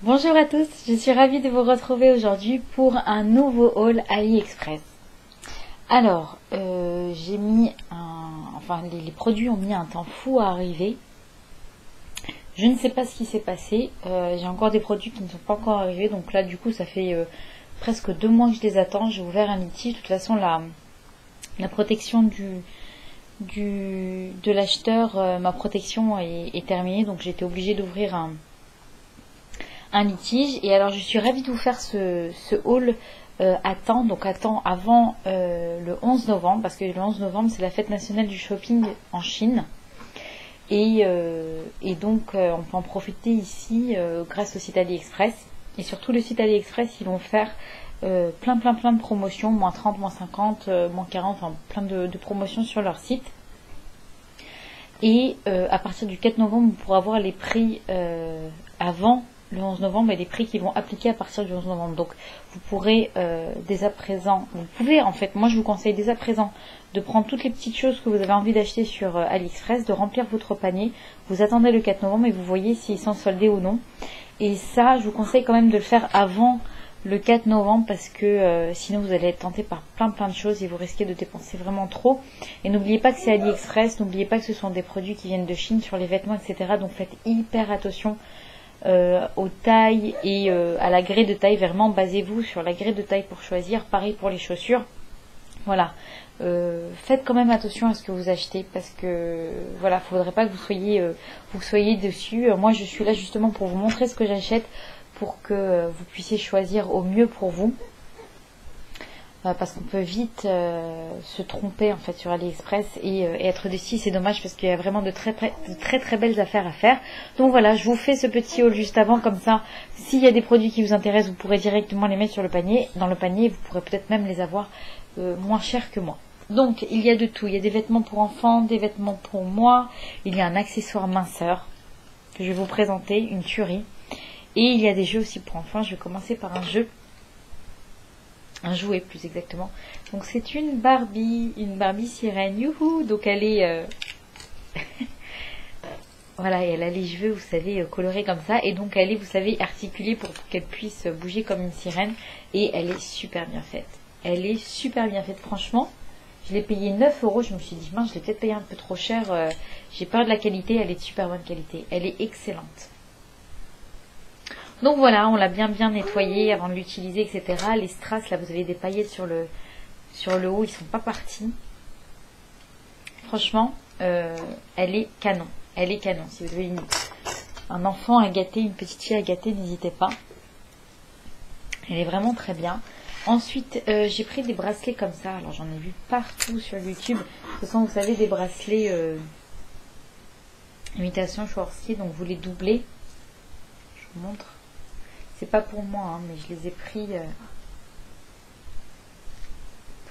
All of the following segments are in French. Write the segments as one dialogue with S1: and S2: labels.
S1: Bonjour à tous, je suis ravie de vous retrouver aujourd'hui pour un nouveau haul AliExpress. Alors, j'ai mis les produits ont mis un temps fou à arriver. Je ne sais pas ce qui s'est passé. J'ai encore des produits qui ne sont pas encore arrivés, donc là du coup ça fait presque 2 mois que je les attends. J'ai ouvert un litige. De toute façon, la protection de l'acheteur, ma protection est terminée, donc j'ai été obligée d'ouvrir un litige. Et alors je suis ravie de vous faire ce haul à temps, donc à temps avant le 11 novembre, parce que le 11 novembre c'est la fête nationale du shopping en Chine. Et donc on peut en profiter ici grâce au site AliExpress. Et sur tout le site AliExpress, ils vont faire plein de promotions, moins 30, moins 50, moins 40, enfin plein de promotions sur leur site. Et à partir du 4 novembre, vous pourrez avoir les prix avant le 11 novembre et les prix qui vont appliquer à partir du 11 novembre. Donc vous pourrez dès à présent, moi je vous conseille dès à présent de prendre toutes les petites choses que vous avez envie d'acheter sur AliExpress, de remplir votre panier. Vous attendez le 4 novembre et vous voyez s'ils sont soldés ou non. Et ça, je vous conseille quand même de le faire avant le 4 novembre parce que sinon vous allez être tenté par plein de choses et vous risquez de dépenser vraiment trop. Et n'oubliez pas que c'est AliExpress, n'oubliez pas que ce sont des produits qui viennent de Chine sur les vêtements, etc. Donc faites hyper attention aux tailles et à la grille de taille. Vraiment, basez-vous sur la grille de taille pour choisir. Pareil pour les chaussures. Voilà. Faites quand même attention à ce que vous achetez parce que voilà, faudrait pas que vous soyez dessus. Moi, je suis là justement pour vous montrer ce que j'achète pour que vous puissiez choisir au mieux pour vous. Parce qu'on peut vite se tromper en fait sur AliExpress et être déçu. C'est dommage parce qu'il y a vraiment de très belles affaires à faire. Donc voilà, je vous fais ce petit haul juste avant, comme ça s'il y a des produits qui vous intéressent, vous pourrez directement les mettre sur le panier. Dans le panier, vous pourrez peut-être même les avoir moins cher que moi. Donc il y a de tout, il y a des vêtements pour enfants, des vêtements pour moi, il y a un accessoire minceur que je vais vous présenter, une tuerie. Et il y a des jeux aussi pour enfants. Je vais commencer par un jouet plus exactement. Donc c'est une Barbie sirène, youhou. Donc elle est voilà, et elle a les cheveux, vous savez, colorés comme ça, et donc elle est, vous savez, articulée pour qu'elle puisse bouger comme une sirène, et elle est super bien faite. Elle est super bien faite, franchement. Je l'ai payé 9 euros, je me suis dit, mince, je l'ai peut-être payé un peu trop cher, j'ai peur de la qualité, elle est de super bonne qualité, elle est excellente. Donc voilà, on l'a bien nettoyée avant de l'utiliser, etc. Les strass, là, vous avez des paillettes sur le haut, ils sont pas partis. Franchement, elle est canon. Elle est canon. Si vous avez un enfant à gâter, une petite fille à gâter, n'hésitez pas. Elle est vraiment très bien. Ensuite, j'ai pris des bracelets comme ça. Alors, j'en ai vu partout sur YouTube. Ce sont, vous savez, des bracelets imitation Swarovski. Donc, vous les doublez. Je vous montre. C'est pas pour moi, hein, mais je les ai pris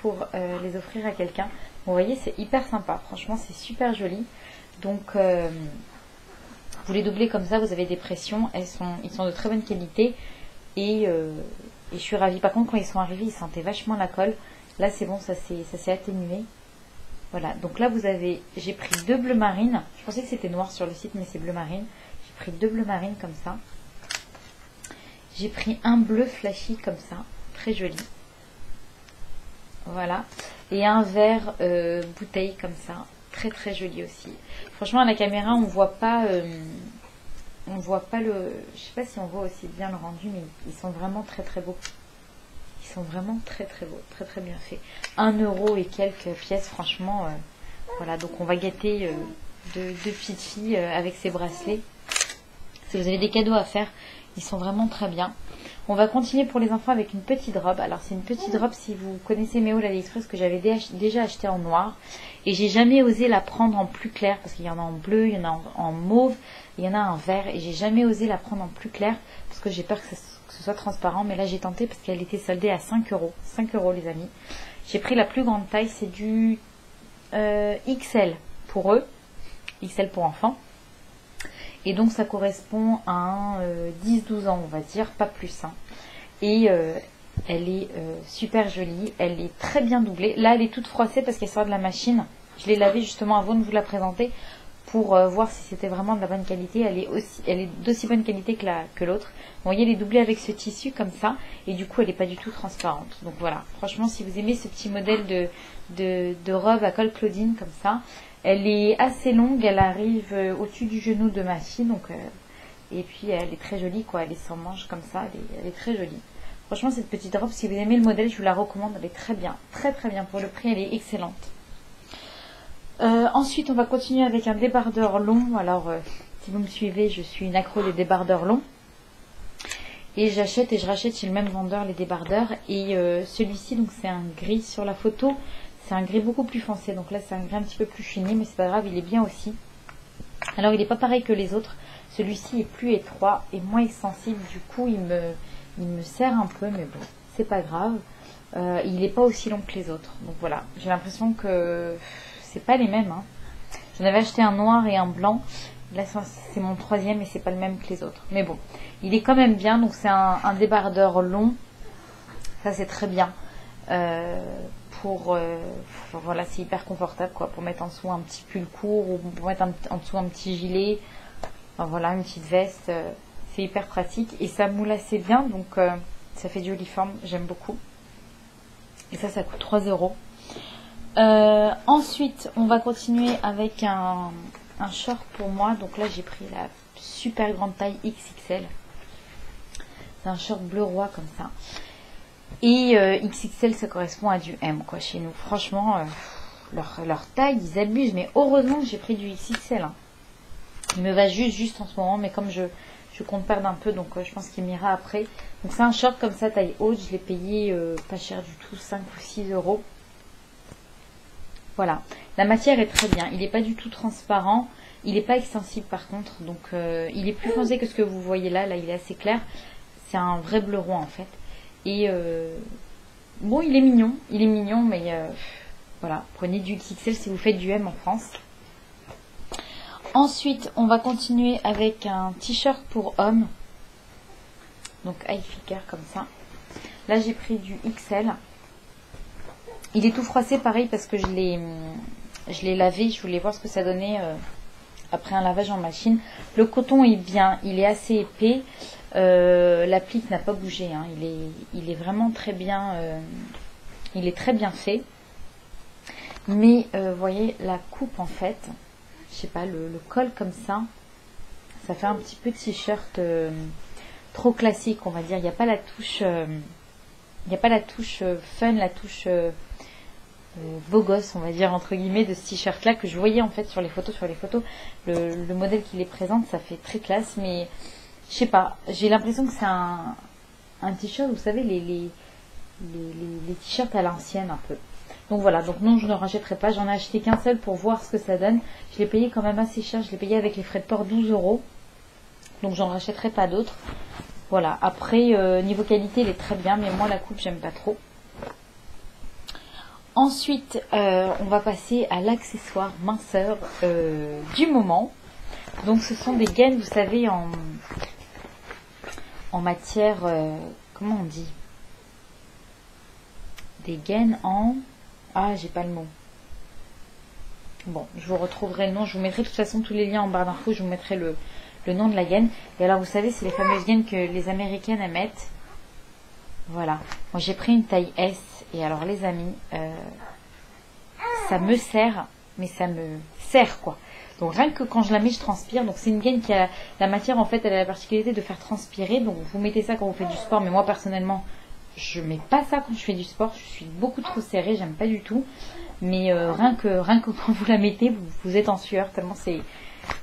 S1: pour les offrir à quelqu'un. Vous voyez, c'est hyper sympa. Franchement, c'est super joli. Donc, vous les doublez comme ça. Vous avez des pressions. Ils sont de très bonne qualité. Et je suis ravie. Par contre, quand ils sont arrivés, ils sentaient vachement la colle. Là, c'est bon, ça s'est atténué. Voilà. Donc là, j'ai pris 2 bleus marines. Je pensais que c'était noir sur le site, mais c'est bleu marine. J'ai pris 2 bleus marines comme ça. J'ai pris un bleu flashy comme ça, très joli. Voilà. Et un vert bouteille comme ça, très joli aussi. Franchement, à la caméra, on voit pas le... Je sais pas si on voit aussi bien le rendu, mais ils sont vraiment très beaux. Ils sont vraiment très beaux, très bien faits. 1 euro et quelques pièces, franchement. Voilà, donc on va gâter deux petites filles avec ces bracelets. Si vous avez des cadeaux à faire, ils sont vraiment très bien. On va continuer pour les enfants avec une petite robe. Alors c'est une petite robe, si vous connaissez mes hauls AliExpress, que j'avais déjà acheté en noir. Et j'ai jamais osé la prendre en plus clair, parce qu'il y en a en bleu, il y en a en mauve, il y en a en vert. Et j'ai jamais osé la prendre en plus clair, parce que j'ai peur que ce soit transparent. Mais là j'ai tenté, parce qu'elle était soldée à 5 euros. 5 euros les amis. J'ai pris la plus grande taille, c'est du XL pour eux. XL pour enfants. Et donc ça correspond à un 10-12 ans, on va dire, pas plus. Hein. Et elle est super jolie, elle est très bien doublée. Là, elle est toute froissée parce qu'elle sort de la machine. Je l'ai lavée justement avant de vous la présenter pour voir si c'était vraiment de la bonne qualité. Elle est d'aussi bonne qualité que l'autre. Vous voyez, elle est doublée avec ce tissu comme ça, et du coup elle n'est pas du tout transparente. Donc voilà, franchement, si vous aimez ce petit modèle de robe à col Claudine comme ça, elle est assez longue, elle arrive au-dessus du genou de ma fille, donc et puis elle est très jolie, quoi. Elle est sans manches comme ça, elle est très jolie. Franchement, cette petite robe, si vous aimez le modèle, je vous la recommande, elle est très bien, très très bien. Pour le prix, elle est excellente. Ensuite, on va continuer avec un débardeur long. Alors, si vous me suivez, je suis une accro des débardeurs longs. Et j'achète et je rachète chez le même vendeur les débardeurs. Et celui-ci, donc c'est un gris sur la photo. C'est un gris beaucoup plus foncé. Donc là, c'est un gris un petit peu plus fini, mais c'est pas grave, il est bien aussi. Alors, il n'est pas pareil que les autres. Celui-ci est plus étroit et moins extensible. Du coup, il me serre un peu, mais bon, c'est pas grave. Il n'est pas aussi long que les autres. Donc voilà, j'ai l'impression que c'est pas les mêmes. Hein. J'en avais acheté un noir et un blanc. Là, c'est mon troisième et c'est pas le même que les autres. Mais bon, il est quand même bien. Donc c'est un débardeur long. Ça, c'est très bien. Voilà, c'est hyper confortable, quoi, pour mettre en dessous un petit pull court ou pour mettre en dessous un petit gilet. Enfin, voilà, une petite veste. C'est hyper pratique et ça moule assez bien. Donc ça fait du uniforme. J'aime beaucoup. Et ça coûte 3 €. Ensuite, on va continuer avec un short pour moi. Donc là, j'ai pris la super grande taille XXL. C'est un short bleu roi comme ça. Et XXL, ça correspond à du M, quoi, chez nous. Franchement, leur taille, ils abusent. Mais heureusement que j'ai pris du XXL. Hein. Il me va juste en ce moment. Mais comme je compte perdre un peu, donc je pense qu'il m'ira après. Donc c'est un short comme ça, taille haute. Je l'ai payé pas cher du tout, 5 ou 6 €. Voilà, la matière est très bien, il n'est pas du tout transparent, il n'est pas extensible par contre, donc il est plus foncé que ce que vous voyez là, il est assez clair, c'est un vrai bleu roi en fait. Et bon, il est mignon, mais voilà, prenez du XXL si vous faites du M en France. Ensuite, on va continuer avec un t-shirt pour homme, donc high figure comme ça. Là, j'ai pris du XL. Il est tout froissé pareil parce que je l'ai lavé, je voulais voir ce que ça donnait après un lavage en machine. Le coton est bien, il est assez épais, l'applique n'a pas bougé, hein. Il est vraiment très bien, il est très bien fait. Mais vous voyez la coupe en fait, je sais pas, le col comme ça fait un petit peu t-shirt trop classique, on va dire. Il n'y a pas la touche, fun, la touche beau gosse, on va dire, entre guillemets, de ce t-shirt là que je voyais en fait sur les photos. Le modèle qui les présente, ça fait très classe, mais je sais pas, j'ai l'impression que c'est un t-shirt, vous savez, les t-shirts à l'ancienne un peu. Donc voilà, donc non, je ne rachèterai pas, j'en ai acheté qu'un seul pour voir ce que ça donne. Je l'ai payé quand même assez cher, je l'ai payé avec les frais de port 12 €, donc j'en rachèterai pas d'autres. Voilà, après niveau qualité il est très bien, mais moi la coupe j'aime pas trop. Ensuite, on va passer à l'accessoire minceur du moment. Donc ce sont des gaines, vous savez, en matière, comment on dit, des gaines en... Ah, j'ai pas le mot. Bon, je vous retrouverai le nom, je vous mettrai de toute façon tous les liens en barre d'infos, je vous mettrai le nom de la gaine. Et alors vous savez, c'est les fameuses gaines que les américaines émettent. Voilà, moi j'ai pris une taille S. Et alors les amis, ça me serre, mais ça me serre quoi. Donc rien que quand je la mets, je transpire. Donc c'est une gaine qui a la matière en fait, elle a la particularité de faire transpirer. Donc vous mettez ça quand vous faites du sport, mais moi personnellement, je mets pas ça quand je fais du sport. Je suis beaucoup trop serrée, j'aime pas du tout. Mais rien que quand vous la mettez, vous êtes en sueur tellement c'est.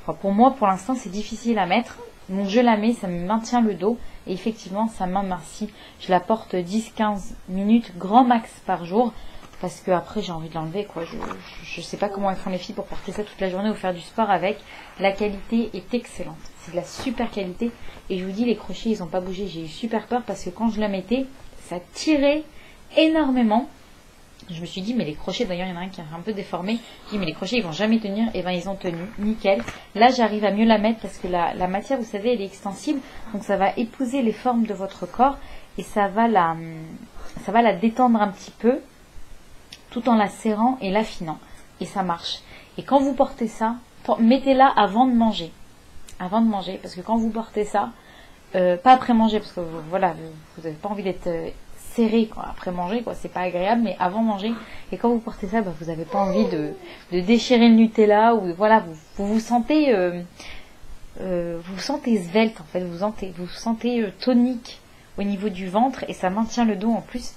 S1: Enfin, pour moi, pour l'instant, c'est difficile à mettre. Donc je la mets, ça me maintient le dos. Et effectivement, ça m'amincit. Je la porte 10-15 minutes, grand max par jour. Parce que après j'ai envie de l'enlever, quoi. Je sais pas comment elles font les filles pour porter ça toute la journée ou faire du sport avec. La qualité est excellente. C'est de la super qualité. Et je vous dis, les crochets, ils n'ont pas bougé. J'ai eu super peur parce que quand je la mettais, ça tirait énormément. Je me suis dit, mais les crochets, d'ailleurs, il y en a un qui est un peu déformé. Je me suis dit, mais les crochets, ils vont jamais tenir. Et ben, ils ont tenu. Nickel. Là, j'arrive à mieux la mettre parce que la matière, vous savez, elle est extensible. Donc, ça va épouser les formes de votre corps. Et ça va la détendre un petit peu, tout en la serrant et l'affinant. Et ça marche. Et quand vous portez ça, mettez-la avant de manger. Avant de manger, parce que quand vous portez ça, pas après manger, parce que voilà, vous n'avez pas envie d'être serré quoi, après manger, quoi, c'est pas agréable, mais avant manger. Et quand vous portez ça, vous n'avez pas envie de déchirer le Nutella, ou voilà, vous sentez svelte en fait, vous sentez tonique au niveau du ventre, et ça maintient le dos en plus.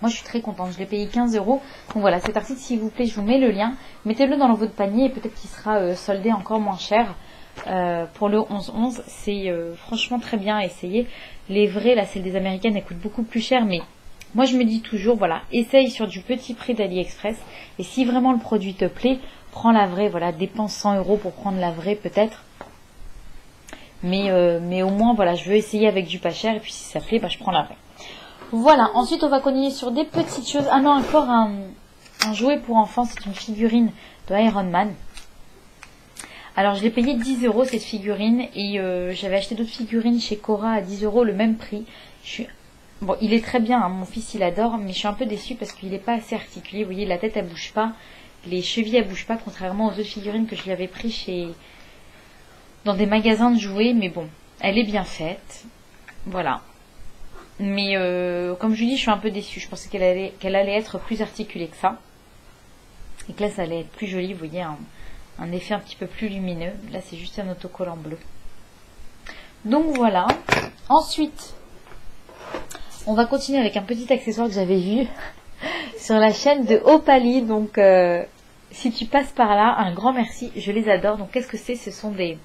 S1: Moi je suis très contente, je l'ai payé 15 euros. Donc voilà, cet article s'il vous plaît, je vous mets le lien, mettez-le dans votre panier, et peut-être qu'il sera soldé encore moins cher. Pour le 11-11, c'est franchement très bien à essayer. Les vraies, là celles des américaines, elles coûtent beaucoup plus cher, mais moi je me dis toujours, voilà, essaye sur du petit prix d'AliExpress, et si vraiment le produit te plaît, prends la vraie, voilà, dépense 100 euros pour prendre la vraie peut-être. Mais au moins, voilà, je veux essayer avec du pas cher, et puis si ça plaît, je prends la vraie. Voilà, ensuite on va continuer sur des petites choses. Ah non, encore un jouet pour enfants, c'est une figurine de Iron Man. Alors je l'ai payé 10 euros cette figurine, et j'avais acheté d'autres figurines chez Cora à 10 euros, le même prix. Bon, il est très bien, hein, mon fils il adore, mais je suis un peu déçue parce qu'il n'est pas assez articulé. Vous voyez, la tête elle bouge pas, les chevilles elles bougent pas, contrairement aux autres figurines que je lui avais pris dans des magasins de jouets. Mais bon, elle est bien faite, voilà. Mais comme je vous dis, je suis un peu déçue. Je pensais qu'elle allait être plus articulée que ça, et que là ça allait être plus joli. Vous voyez, un effet un petit peu plus lumineux. Là c'est juste un autocollant bleu. Donc voilà. Ensuite, on va continuer avec un petit accessoire que j'avais vu sur la chaîne de Opali. Donc si tu passes par là, un grand merci, je les adore. Donc qu'est-ce que c'est? Ce sont des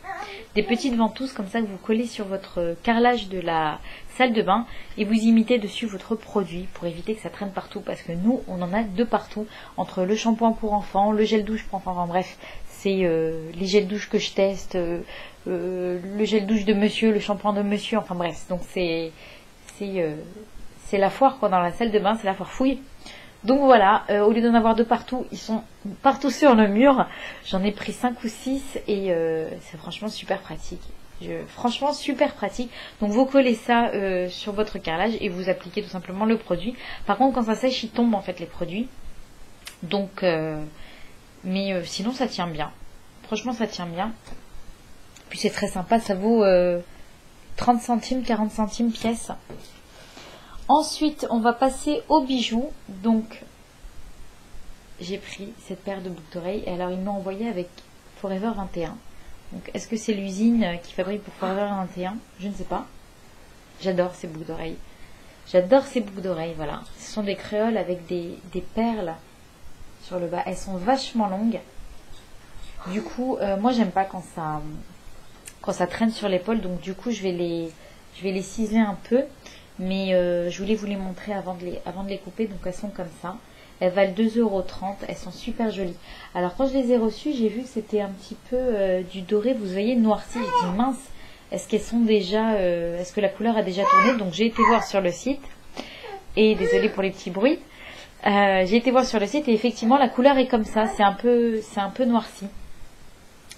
S1: petites ventouses comme ça que vous collez sur votre carrelage de la salle de bain, et vous imitez dessus votre produit pour éviter que ça traîne partout, parce que nous on en a de partout, entre le shampoing pour enfants, le gel douche pour enfants, enfin bref, c'est les gels douche que je teste, le gel douche de monsieur, le shampoing de monsieur, enfin bref, donc c'est la foire quoi, dans la salle de bain, c'est la foire fouille. Donc voilà, au lieu d'en avoir de partout, ils sont partout sur le mur. J'en ai pris 5 ou 6, et c'est franchement super pratique. Franchement super pratique. Donc vous collez ça sur votre carrelage et vous appliquez tout simplement le produit. Par contre quand ça sèche, il tombe en fait les produits. Donc mais sinon ça tient bien. Franchement ça tient bien. Puis c'est très sympa, ça vaut 30 centimes, 40 centimes pièce. Ensuite, on va passer aux bijoux. Donc, j'ai pris cette paire de boucles d'oreilles. Et alors, ils m'ont envoyé avec Forever 21. Donc, est-ce que c'est l'usine qui fabrique pour Forever 21? Je ne sais pas. J'adore ces boucles d'oreilles. J'adore ces boucles d'oreilles, voilà. Ce sont des créoles avec des perles sur le bas. Elles sont vachement longues. Du coup, moi, j'aime pas quand ça traîne sur l'épaule. Donc, du coup, je vais les ciseler un peu. Mais je voulais vous les montrer avant de les couper. Donc elles sont comme ça. Elles valent 2,30 €. Elles sont super jolies. Alors quand je les ai reçues, j'ai vu que c'était un petit peu du doré. Vous voyez, noirci. Je dis mince. Est-ce qu'elles sont déjà... est-ce que la couleur a déjà tourné? Donc j'ai été voir sur le site. Et désolée pour les petits bruits. J'ai été voir sur le site et effectivement la couleur est comme ça. C'est un peu noirci.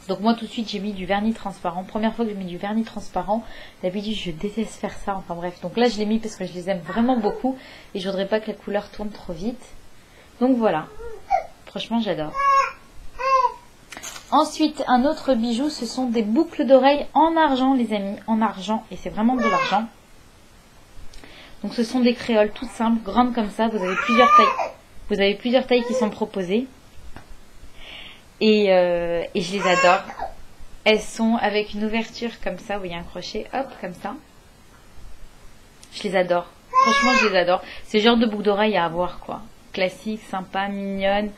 S1: Donc moi tout de suite j'ai mis du vernis transparent. Première fois que je mets du vernis transparent. D'habitude je déteste faire ça. Enfin bref. Donc là je l'ai mis parce que je les aime vraiment beaucoup. Et je voudrais pas que la couleur tourne trop vite. Donc voilà. Franchement j'adore. Ensuite un autre bijou. Ce sont des boucles d'oreilles en argent les amis. En argent. Et c'est vraiment de l'argent. Donc ce sont des créoles toutes simples. Grandes comme ça. Vous avez plusieurs tailles. Vous avez plusieurs tailles qui sont proposées. Et je les adore. Elles sont avec une ouverture comme ça, vous voyez un crochet, hop, comme ça. Je les adore. Franchement, je les adore. C'est le genre de boucle d'oreille à avoir, quoi. Classique, sympa, mignonne.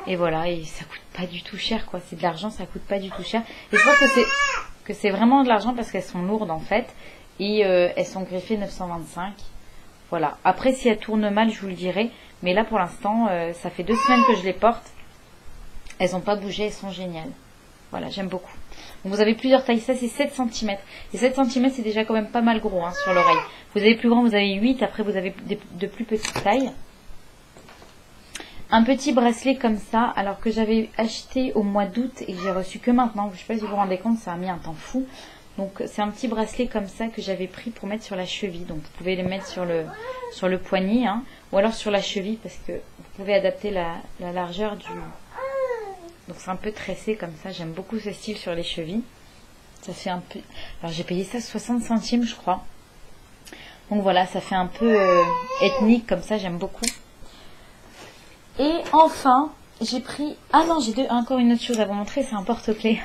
S1: Et voilà, et ça coûte pas du tout cher, quoi. C'est de l'argent, ça coûte pas du tout cher. Et je pense que c'est vraiment de l'argent parce qu'elles sont lourdes, en fait. Et elles sont greffées 925. Voilà. Après, si elles tournent mal, je vous le dirai. Mais là, pour l'instant, ça fait 2 semaines que je les porte. Elles n'ont pas bougé, elles sont géniales. Voilà, j'aime beaucoup. Donc vous avez plusieurs tailles, ça c'est 7 cm. Et 7 cm c'est déjà quand même pas mal gros hein, sur l'oreille. Vous avez plus grand, vous avez 8, après vous avez de plus petites tailles. Un petit bracelet comme ça, alors que j'avais acheté au mois d'août et que j'ai reçu que maintenant. Je ne sais pas si vous vous rendez compte, ça a mis un temps fou. Donc c'est un petit bracelet comme ça que j'avais pris pour mettre sur la cheville. Donc vous pouvez le mettre sur le poignet hein, ou alors sur la cheville parce que vous pouvez adapter la largeur Donc c'est un peu tressé comme ça. J'aime beaucoup ce style sur les chevilles. Ça fait un peu... Alors j'ai payé ça 60 centimes je crois. Donc voilà, ça fait un peu ethnique comme ça, j'aime beaucoup. Et enfin, j'ai pris... Ah non, j'ai encore une autre chose à vous montrer, c'est un porte-clés.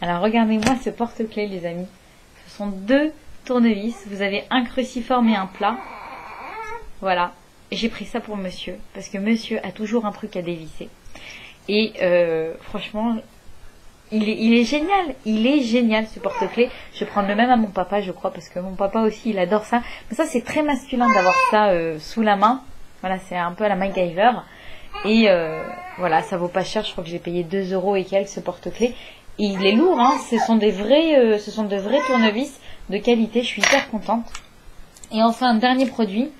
S1: Alors regardez-moi ce porte-clés les amis. Ce sont 2 tournevis. Vous avez un cruciforme et un plat. Voilà. Et j'ai pris ça pour monsieur. Parce que monsieur a toujours un truc à dévisser. Et franchement... Il est génial, il est génial ce porte-clés. Je vais prendre le même à mon papa, je crois, parce que mon papa aussi, il adore ça. Mais ça, c'est très masculin d'avoir ça sous la main. Voilà, c'est un peu à la MacGyver. Et voilà, ça vaut pas cher. Je crois que j'ai payé 2 € et quelques ce porte-clés. Et il est lourd, hein. Ce sont de vrais tournevis de qualité. Je suis hyper contente. Et enfin, un dernier produit.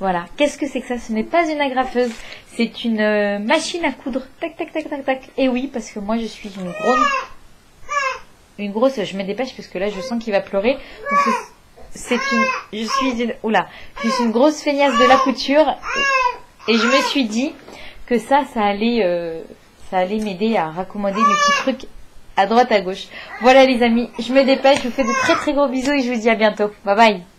S1: Voilà. Qu'est-ce que c'est que ça? Ce n'est pas une agrafeuse. C'est une machine à coudre. Tac, tac, tac, tac, tac. Et oui, parce que moi, je suis une grosse... Je me dépêche parce que là, je sens qu'il va pleurer. Donc, je suis une grosse feignasse de la couture. Et je me suis dit que ça allait m'aider à raccommoder mes petits trucs à droite, à gauche. Voilà, les amis. Je me dépêche. Je vous fais de très, très gros bisous et je vous dis à bientôt. Bye bye.